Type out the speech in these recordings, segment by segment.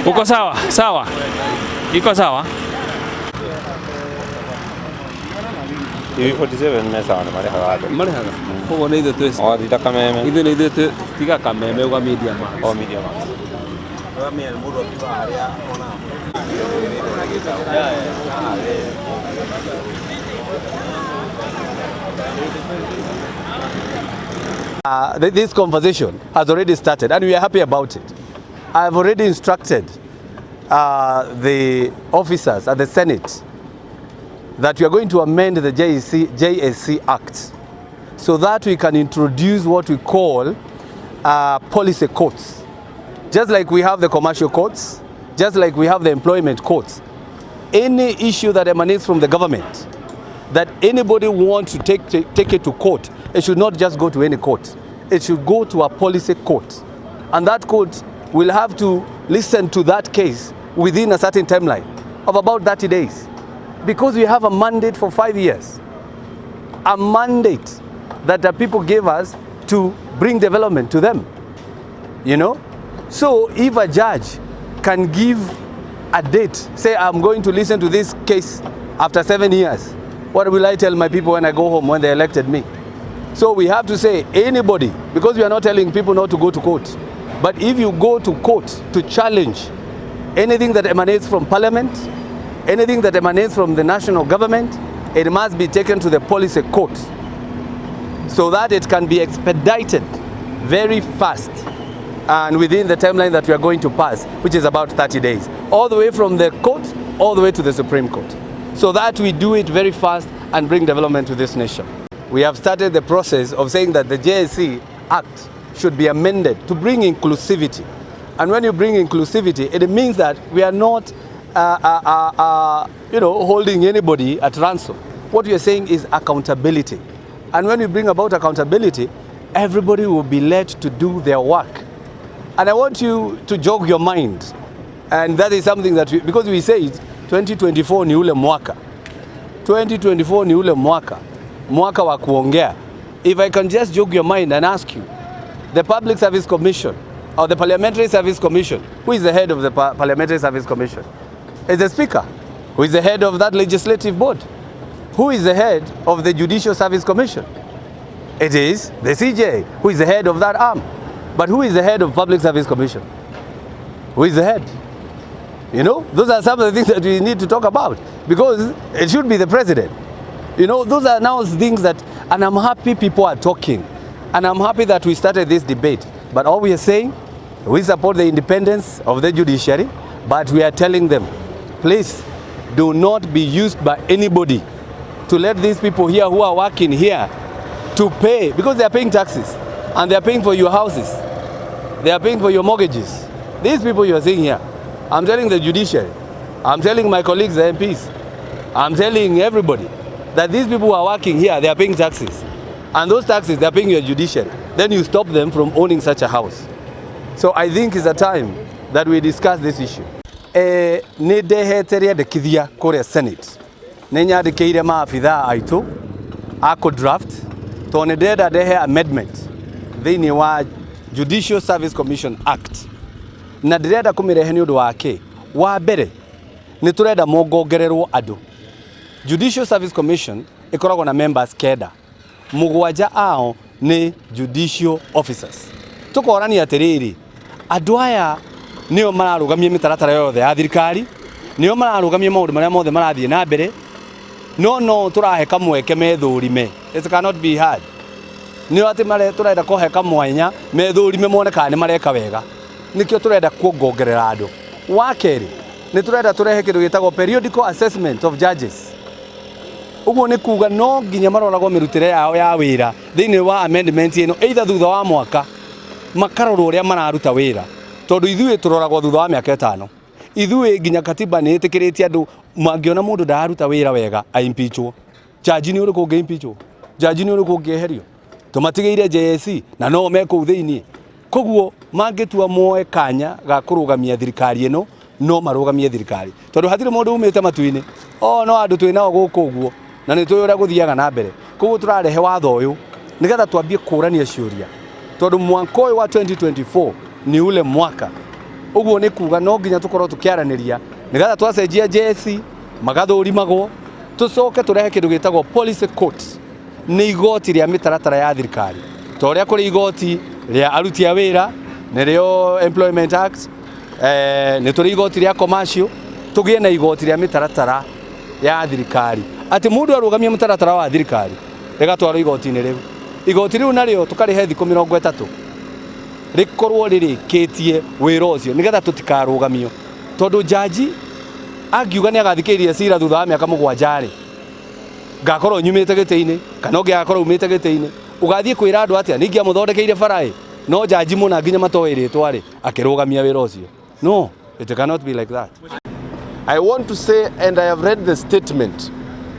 Uko sawa? Sawa. Iko sawa? Hivi 47 mesa na mari haga. Kogo ni ithu twese. O thita kameme. Ithu ni ithu tiga kameme uga media ma. O media ma. Wa me mudo tiba aria ona. This conversation has already started and we are happy about it. I have already instructed the officers at the Senate that we are going to amend the JSC Act so that we can introduce what we call policy courts. Just like we have the commercial courts, just like we have the employment courts. Any issue that emanates from the government, that anybody wants to take it to court, it should not just go to any court. It should go to a policy court. And that court will have to listen to that case within a certain timeline of about 30 days. Because we have a mandate for 5 years. A mandate that the people gave us to bring development to them. You know? So if a judge can give a date, say I'm going to listen to this case after 7 years, what will I tell my people when I go home when they elected me? So we have to say anybody, because we are not telling people not to go to court. But if you go to court to challenge anything that emanates from parliament, anything that emanates from the national government, it must be taken to the policy court so that it can be expedited very fast and within the timeline that we are going to pass, which is about 30 days, all the way from the court, all the way to the Supreme Court, so that we do it very fast and bring development to this nation. We have started the process of saying that the JSC Act should be amended to bring inclusivity. And when you bring inclusivity, it means that we are not holding anybody at ransom. What we are saying is accountability. And when you bring about accountability, everybody will be led to do their work. And I want you to jog your mind. And that is something that, because we say it, 2024 ni ule mwaka. 2024 ni ule mwaka. Mwaka wa kuongea. If I can just jog your mind and ask you, the Public Service Commission or the Parliamentary Service Commission, who is the head of the Parliamentary Service Commission? Is the Speaker. Who is the head of that legislative board? Who is the head of the Judicial Service Commission? It is the CJ, who is the head of that arm. But who is the head of Public Service Commission? Who is the head? You know, those are some of the things that we need to talk about, because it should be the president. You know, those are now things that, and I'm happy people are talking. And I'm happy that we started this debate. But all we are saying, we support the independence of the judiciary, but we are telling them, please do not be used by anybody to let these people here who are working here to pay, because they are paying taxes and they are paying for your houses. They are paying for your mortgages. These people you are seeing here, I'm telling the judiciary, I'm telling my colleagues, the MPs, I'm telling everybody that these people who are working here, they are paying taxes. And those taxes, they are paying your judiciary. Then you stop them from owning such a house. So I think it's a time that we discuss this issue. Nideheteria de kithia kore Senate. Nenya de keire maafitha aitu ako draft to nideda dehe amendment thini wa Judicial Service Commission Act. Na direda kumirehe ni undu wake wa mbere ni tureda mongongererwo andu. Judicial Service Commission ikoragwo na members kenda. Mugwanja ao ni judicial officers. Tukorani atiriri andu aya nio mararugamia mitaratara yothe ya thirikari, nio mararugamia maundu maria mothe marathie na mbere. No turahe kamweke methurime. It cannot be hard. Nio ati mare turenda kuhe kamwanya methurime mone kana ni mareka wega. Nikio turenda kuongongerera andu. Wa keri ni turenda turehe kindu gitagwo periodical assessment of judges. Uguo ni kuga no nginya maroragwo mirutire yao ya wira thini wa amendment ino either thutha wa mwaka makarorwo uria mararuta wira, tondu ithuĩ turoragwo thutha wa miaka 5. Ithuĩ nginya katiba ni itikiritie andu mangiona mundu ndaruta wira wega aimpeachwo. Jaji ni uriku ngeimpeachwo, jaji ni uriku ngeherio. Tumatigeire JSC na no meko thini koguo mangitua moe kanya ga kurugamia thirikari ino no marugamie thirikari tondu hatire mundu umite matuini no andu twinao guku uguo na ni twi uria guthiaga na mbere koguo turarehe watho uyu nigetha twambie kurania ciuria tondu mwaka uyu wa 2024 ni ule mwaka uguo ni kuga no nginya tukorwo tukiaraniria nigetha twacenjia jesi magathũrimagwo tucoke turehe kindu gitagwo police court ni igoti ria mitaratara ya thirikari to ria kuri igoti ria aruti a wira nirio Employment Act ni turi igoti ria commercial tugie na igoti ria mitaratara ya thirikari ati mundu arugamia mitaratara wa thirikari rigatwarwo igoti-ini riu igoti riu nario tukarihe thiku 30 rikorwo ririkitie wira ucio nigetha tutikarugamio tondu jaji angiuga ni agathikiria cira thutha wa miaka 7 ngakorwo nyumite giti-ini kana ngiakorwo umite giti-ini ugathie kwira andu atia ningia muthondekeire barai no jaji muna nginya matoiritwa ri akirugamia wira ucio no it cannot be like that. I want to say, and I have read the statement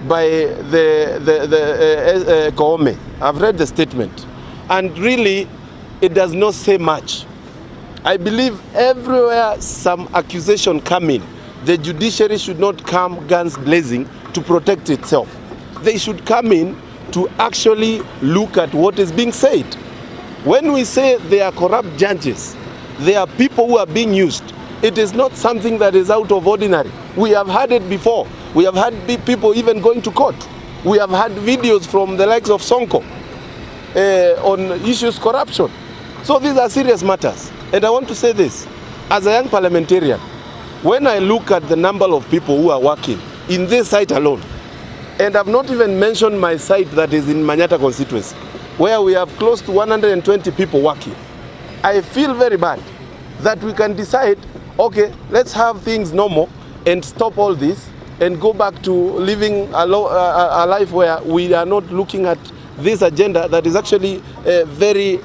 by the Koome. I've read the statement, and really, it does not say much. I believe everywhere some accusation come in, the judiciary should not come guns blazing to protect itself. They should come in to actually look at what is being said. When we say they are corrupt judges, they are people who are being used. It is not something that is out of ordinary. We have had it before. We have had people even going to court. We have had videos from the likes of Sonko on issues corruption. So these are serious matters. And I want to say this, as a young parliamentarian, when I look at the number of people who are working in this site alone, and I've not even mentioned my site that is in Manyata constituency, where we have close to 120 people working, I feel very bad that we can decide, okay, let's have things normal and stop all this and go back to living a life where we are not looking at this agenda that is actually very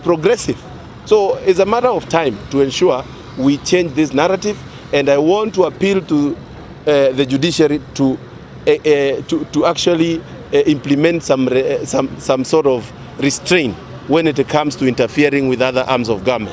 progressive. So it's a matter of time to ensure we change this narrative, and I want to appeal to the judiciary to actually implement some sort of restraint when it comes to interfering with other arms of government.